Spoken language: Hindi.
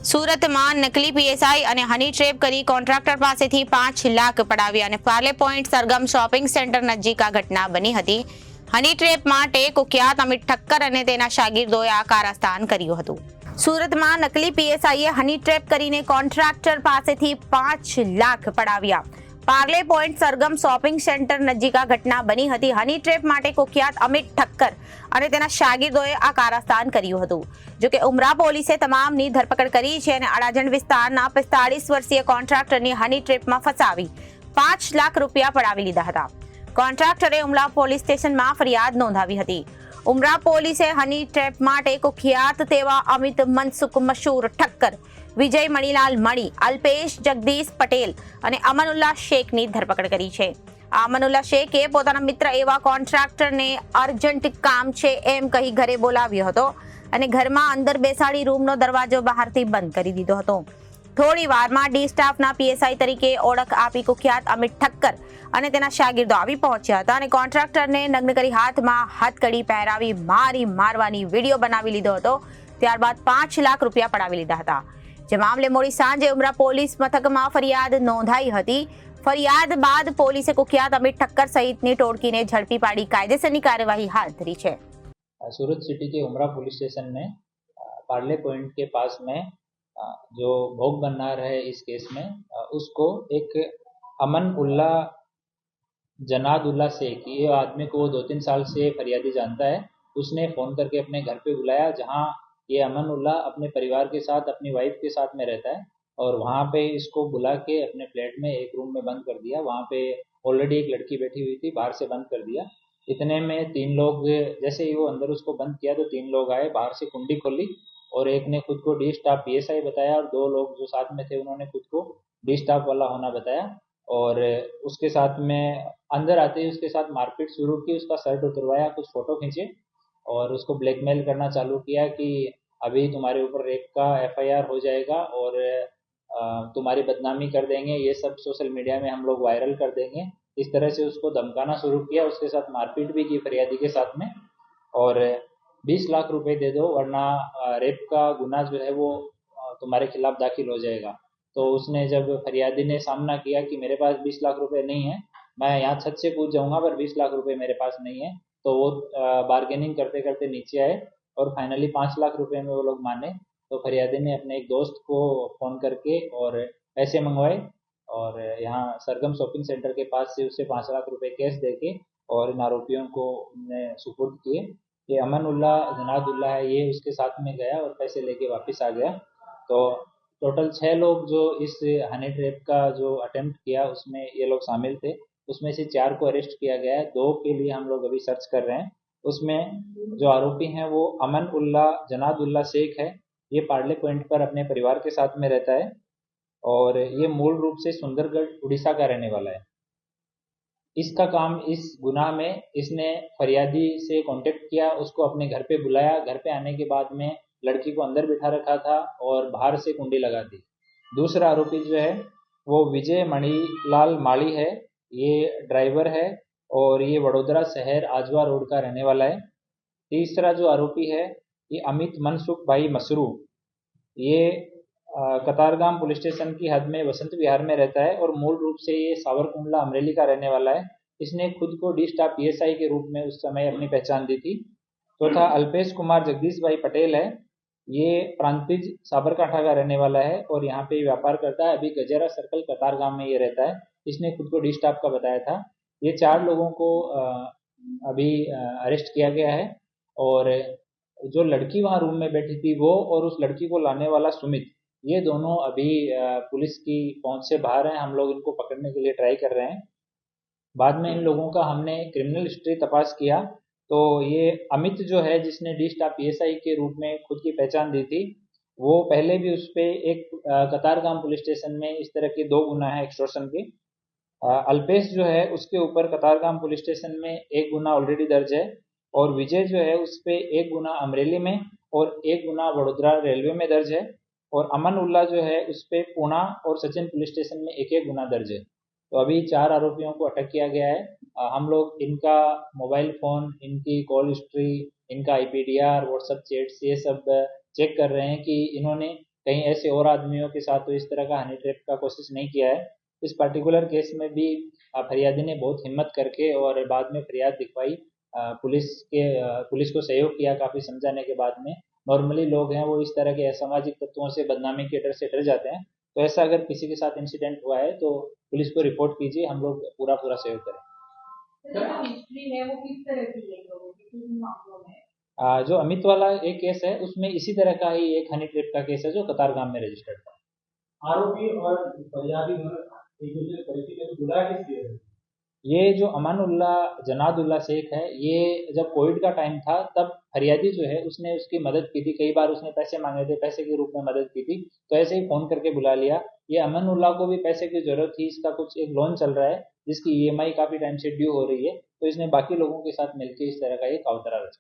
સુરતમાં નકલી પીએસઆઈ અને હની ટ્રેપ કરી કોન્ટ્રાક્ટર પાસેથી 5 લાખ પડાવ્યા અને Parle point Sargam shopping centre નજીક આ ઘટના બની હતી। હની ટ્રેપ માટે કુખ્યાત અમિત ઠક્કર અને તેના શાગીર્દોએ આ કારસ્તાન કર્યું હતું। સુરતમાં નકલી પીએસઆઈએ હની ટ્રેપ કરીને કોન્ટ્રાક્ટર પાસેથી 5 લાખ પડાવ્યા। Parle point Sargam shopping centre નજીક આ ઘટના બની હતી। હની ટ્રેપ માટે કુખ્યાત અમિત ઠક્કર અને તેના શાગીર્દોએ આ કારસ્તાન કર્યું હતું। જો કે ઉમરા પોલીસે તમામની ધરપકડ કરી છે અને અડાજણ વિસ્તારના 45 વર્ષીય કોન્ટ્રાક્ટરની હની ટ્રેપમાં ફસાવી 5 લાખ રૂપિયા પડાવી લીધા હતા। કોન્ટ્રાક્ટરે ઉમરા પોલીસ સ્ટેશનમાં ફરિયાદ નોંધાવી હતી। ઉમરા પોલીસે હની ટ્રેપ માટે કુખ્યાત તેવા અમિત મનસુખ મશહૂર ઠક્કર, વિજય મણીલાલ મણી, અલ્પેશ જગદીશ પટેલ અને અમનુલ્લા શેખની ધરપકડ કરી છે। અમનુલ્લા શેખે પોતાના મિત્ર એવા કોન્ટ્રાક્ટરને અર્જન્ટ કામ છે એમ કહી ઘરે બોલાવ્યો હતો અને ઘરમાં અંદર બેસાડી રૂમનો દરવાજો બહારથી બંધ કરી દીધો હતો। થોડી વારમાં ડી સ્ટાફના પીએસઆઈ તરીકે ઓળખ આપી કુખ્યાત અમિત ઠક્કર અને તેના શાગીર્દો આવી પહોંચ્યા હતા અને કોન્ટ્રાક્ટરને નગ્ન કરી હાથમાં હાથકડી પહેરાવી મારવાની વિડીયો બનાવી લીધો હતો। ત્યારબાદ 5 લાખ રૂપિયા પડાવી લીધા હતા। જે મામલે મોડી સાંજે ઉમરા પોલીસ મથકમાં ફરિયાદ નોંધાઈ હતી। ફરિયાદ બાદ પોલીસે કુખ્યાત અમિત ઠક્કર સહિતની ટોળકીને ઝડપી પાડી કાયદેસરની કાર્યવાही हाथ धरी है। सूरत सिटी के उमरा पुलिस स्टेशन में पार्ले पॉइंट के पास में जो भोग बनना है इस केस में उसको एक अमन उल्ला जनादुल्ला शेख, ये आदमी को 2-3 साल से फरियादी जानता है। उसने फ़ोन करके अपने घर पे बुलाया जहां ये अमन उल्ला अपने परिवार के साथ अपनी वाइफ के साथ में रहता है और वहाँ पे इसको बुला के अपने फ्लैट में एक रूम में बंद कर दिया। वहाँ पे ऑलरेडी एक लड़की बैठी हुई थी, बाहर से बंद कर दिया। इतने में 3 लोग, जैसे ही वो अंदर उसको बंद किया तो 3 लोग आए, बाहर से कुंडी खोली और एक ने खुद को डी स्टाफ पीएसआई बताया और 2 लोग जो साथ में थे उन्होंने खुद को डी स्टाफ वाला होना बताया और उसके साथ में अंदर आते ही उसके साथ मारपीट शुरू की। उसका शर्ट उतरवाया, कुछ फ़ोटो खींचे और उसको ब्लैकमेल करना चालू किया कि अभी तुम्हारे ऊपर रेप का एफआईआर हो जाएगा और तुम्हारी बदनामी कर देंगे, ये सब सोशल मीडिया में हम लोग वायरल कर देंगे। इस तरह से उसको धमकाना शुरू किया। उसके साथ मारपीट भी की फरियादी के साथ में और 20 लाख रुपए दे दो वरना रेप का गुनाह जो है वो तुम्हारे खिलाफ दाखिल हो जाएगा। तो उसने जब फरियादी ने सामना किया कि मेरे पास 20 लाख रुपए नहीं है, मैं यहाँ छत से कूद जाऊँगा पर 20 लाख रुपए मेरे पास नहीं है, तो वो बार्गेनिंग करते करते नीचे आए और फाइनली 5 लाख रुपए में वो लोग माने। तो फरियादी ने अपने एक दोस्त को फ़ोन करके और पैसे मंगवाए और यहाँ सरगम शॉपिंग सेंटर के पास से उससे 5 लाख रुपए कैश देके और इन आरोपियों को हमने सुपुर्द किए। ये अमन उल्ला जनादुल्ला है, ये उसके साथ में गया और पैसे लेके वापस आ गया। तो टोटल 6 लोग जो इस हनी ट्रैप का जो अटेम्प्ट किया उसमें ये लोग शामिल थे। उसमें से 4 को अरेस्ट किया गया है, 2 के लिए हम लोग अभी सर्च कर रहे हैं। उसमें जो आरोपी हैं वो अमन उल्ला जनादुल्ला शेख है। ये पार्ले पॉइंट पर अपने परिवार के साथ में रहता है और ये मूल रूप से सुंदरगढ़ उड़ीसा का रहने वाला है। इसका काम, इस गुनाह में इसने फरियादी से कांटेक्ट किया, उसको अपने घर पे बुलाया। घर पे आने के बाद में लड़की को अंदर बिठा रखा था और बाहर से कुंडी लगा दी। दूसरा आरोपी जो है वो विजय मणिलाल माली है, ये ड्राइवर है और ये वडोदरा शहर आजवा रोड का रहने वाला है। तीसरा जो आरोपी है ये अमित मनसुख भाई मसरू, ये कतारगाम पुलिस स्टेशन की हद में वसंत विहार में रहता है और मूल रूप से ये सावरकुंडला अमरेली का रहने वाला है। इसने खुद को डी स्टाफ पीएसआई के रूप में उस समय अपनी पहचान दी थी। चौथा अल्पेश कुमार जगदीश भाई पटेल है, ये प्रांतिज साबरकांठा का रहने वाला है और यहाँ पे व्यापार करता है। अभी गजेरा सर्कल कतारगाम में ये रहता है। इसने खुद को डी स्टाफ का बताया था। ये 4 लोगों को अभी अरेस्ट किया गया है और जो लड़की वहाँ रूम में बैठी थी वो और उस लड़की को लाने वाला सुमित, ये दोनों अभी पुलिस की पहुंच से बाहर हैं। हम लोग इनको पकड़ने के लिए ट्राई कर रहे हैं। बाद में इन लोगों का हमने क्रिमिनल हिस्ट्री तपास किया तो ये अमित जो है जिसने डी स्टाफ पीएसआई के रूप में खुद की पहचान दी थी, वो पहले भी उस पर एक कतारगाम पुलिस स्टेशन में इस तरह के 2 गुना है एक्सटॉर्शन के। अल्पेश जो है उसके ऊपर कतारगाम पुलिस स्टेशन में 1 गुना ऑलरेडी दर्ज है और विजय जो है उस पर 1 गुना अमरेली में और 1 गुना वडोदरा रेलवे में दर्ज है और अमन उल्ला जो है उस पर पूना और सचिन पुलिस स्टेशन में 1-1 गुना दर्ज है। तो अभी 4 आरोपियों को अटक किया गया है। हम लोग इनका मोबाइल फ़ोन, इनकी कॉल हिस्ट्री, इनका आईपीडीआर, व्हाट्सएप चैट्स, ये सब चेक कर रहे हैं कि इन्होंने कहीं ऐसे और आदमियों के साथ तो इस तरह का हनी ट्रैप का कोशिश नहीं किया है। इस पर्टिकुलर केस में भी फरियादी ने बहुत हिम्मत करके और बाद में फरियाद दिखवाई, पुलिस को सहयोग किया काफ़ी समझाने के बाद में। नॉर्मली लोग हैं वो इस तरह के असामाजिक तत्वों से, बदनामी के डर से डर जाते हैं, तो ऐसा अगर किसी के साथ इंसिडेंट हुआ है तो पुलिस को रिपोर्ट कीजिए, हम लोग पूरा सहयोग करें। हिस्ट्री है वो किस तरह की है लोगों की, किन मामलों में? जो अमित वाला एक केस है उसमें इसी तरह का ही एक हनी ट्रैप का केस है जो कतारगाम में रजिस्टर्ड था। आरोपी और फरियादी दोनों एक दूसरे से परिचित है, तो बुलाया किस लिए है? ये जो अमानुल्ला जनादुल्ला शेख है, ये जब कोविड का टाइम था तब फरियादी जो है उसने उसकी मदद की थी, कई बार उसने पैसे मांगे थे, पैसे के रूप में मदद की थी, तो ऐसे ही फ़ोन करके बुला लिया। ये अमानुल्ला को भी पैसे की ज़रूरत थी, इसका कुछ एक लोन चल रहा है जिसकी ईएमआई काफ़ी टाइम से ड्यू हो रही है, तो इसने बाकी लोगों के साथ मिलकर इस तरह का एक कावतरा रचा।